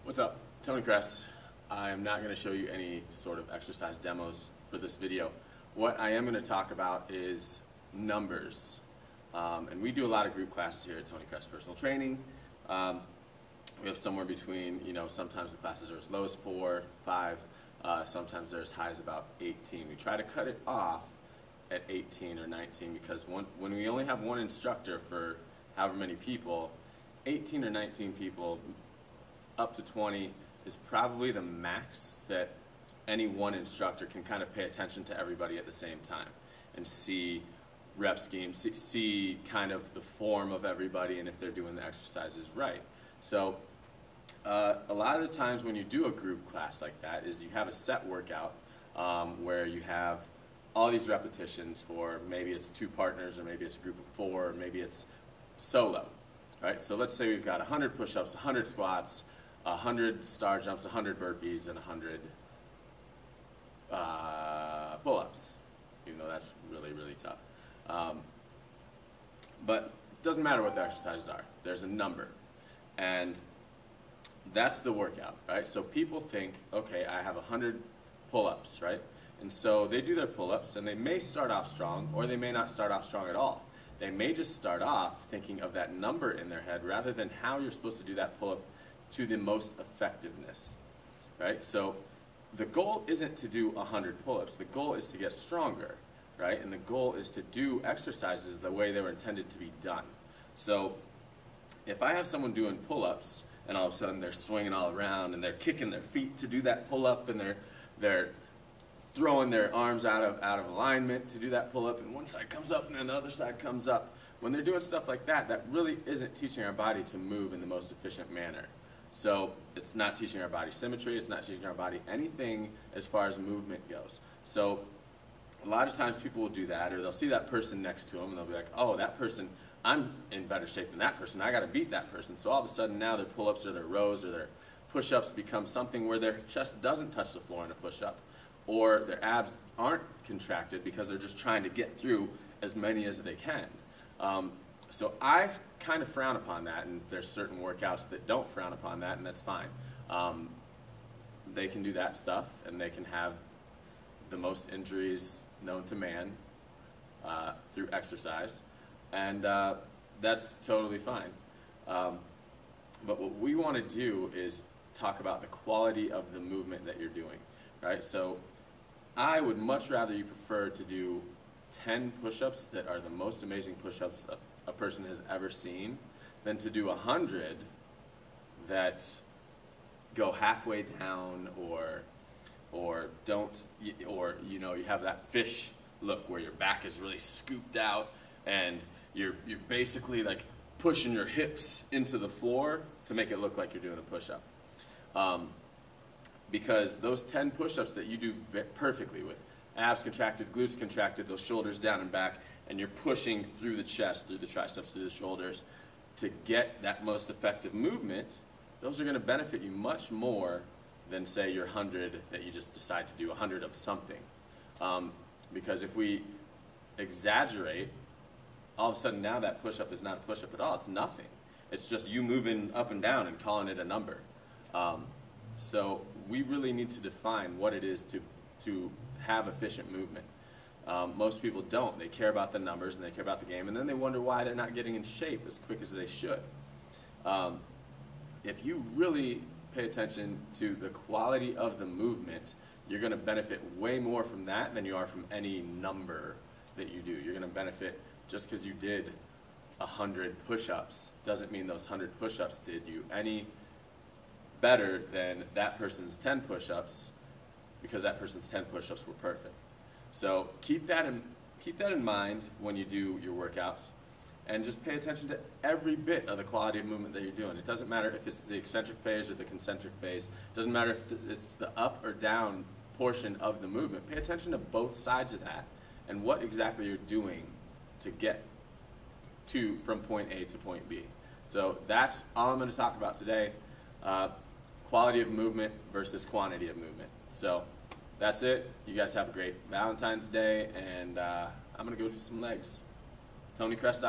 What's up? Tony Kress. I'm not going to show you any sort of exercise demos for this video. What I am going to talk about is numbers. And we do a lot of group classes here at Tony Kress Personal Training. We have somewhere between, sometimes the classes are as low as 4, 5, sometimes they're as high as about 18. We try to cut it off at 18 or 19 because when we only have one instructor for however many people, 18 or 19 people up to 20 is probably the max that any one instructor can kind of pay attention to everybody at the same time and see rep schemes, see kind of the form of everybody and if they're doing the exercises right. So a lot of the times when you do a group class like that is you have a set workout where you have all these repetitions for maybe it's 2 partners or maybe it's a group of 4 or maybe it's solo. Right? So let's say we've got 100 push-ups, 100 squats, 100 star jumps, 100 burpees, and 100 pull-ups, even though that's really, really tough. But it doesn't matter what the exercises are. There's a number. And that's the workout, right? So people think, okay, I have 100 pull-ups, right? And so they do their pull-ups, and they may start off strong, or they may not start off strong at all. They may just start off thinking of that number in their head rather than how you're supposed to do that pull-up to the most effectiveness, right? So the goal isn't to do 100 pull-ups. The goal is to get stronger, right? And the goal is to do exercises the way they were intended to be done. So if I have someone doing pull-ups and all of a sudden they're swinging all around and they're kicking their feet to do that pull-up and they're throwing their arms out of alignment to do that pull-up and one side comes up and then the other side comes up, when they're doing stuff like that, that really isn't teaching our body to move in the most efficient manner. So it's not teaching our body symmetry, it's not teaching our body anything as far as movement goes. So a lot of times people will do that, or they'll see that person next to them and they'll be like, oh, that person, I'm in better shape than that person, I got to beat that person. So all of a sudden now their pull-ups or their rows or their push-ups become something where their chest doesn't touch the floor in a push-up, or their abs aren't contracted because they're just trying to get through as many as they can. So I kind of frown upon that, and there's certain workouts that don't frown upon that, and that's fine. They can do that stuff, and they can have the most injuries known to man through exercise, and that's totally fine. But what we want to do is talk about the quality of the movement that you're doing, right? So I would much rather you prefer to do 10 push-ups that are the most amazing push-ups a person has ever seen than to do 100 that go halfway down or don't, or you have that fish look where your back is really scooped out and you're basically like pushing your hips into the floor to make it look like you're doing a push-up. Because those 10 push-ups that you do perfectly with abs contracted, glutes contracted, those shoulders down and back, and you're pushing through the chest, through the triceps, through the shoulders to get that most effective movement, those are going to benefit you much more than, say, your 100 that you just decide to do 100 of something. Because if we exaggerate, all of a sudden now that push-up is not a push-up at all. It's nothing. It's just you moving up and down and calling it a number. So we really need to define what it is to have efficient movement. Most people don't. They care about the numbers and they care about the game, and then they wonder why they're not getting in shape as quick as they should. If you really pay attention to the quality of the movement, you're going to benefit way more from that than you are from any number that you do. You're going to benefit just because you did 100 push-ups doesn't mean those 100 push-ups did you any better than that person's 10 push-ups because that person's 10 push-ups were perfect. So keep that in mind when you do your workouts, and just pay attention to every bit of the quality of movement that you're doing. It doesn't matter if it's the eccentric phase or the concentric phase. It doesn't matter if it's the up or down portion of the movement. Pay attention to both sides of that and what exactly you're doing to get from point A to point B. So that's all I'm going to talk about today. Quality of movement versus quantity of movement. So that's it. You guys have a great Valentine's Day, and I'm going to go do some legs. TonyKress.com.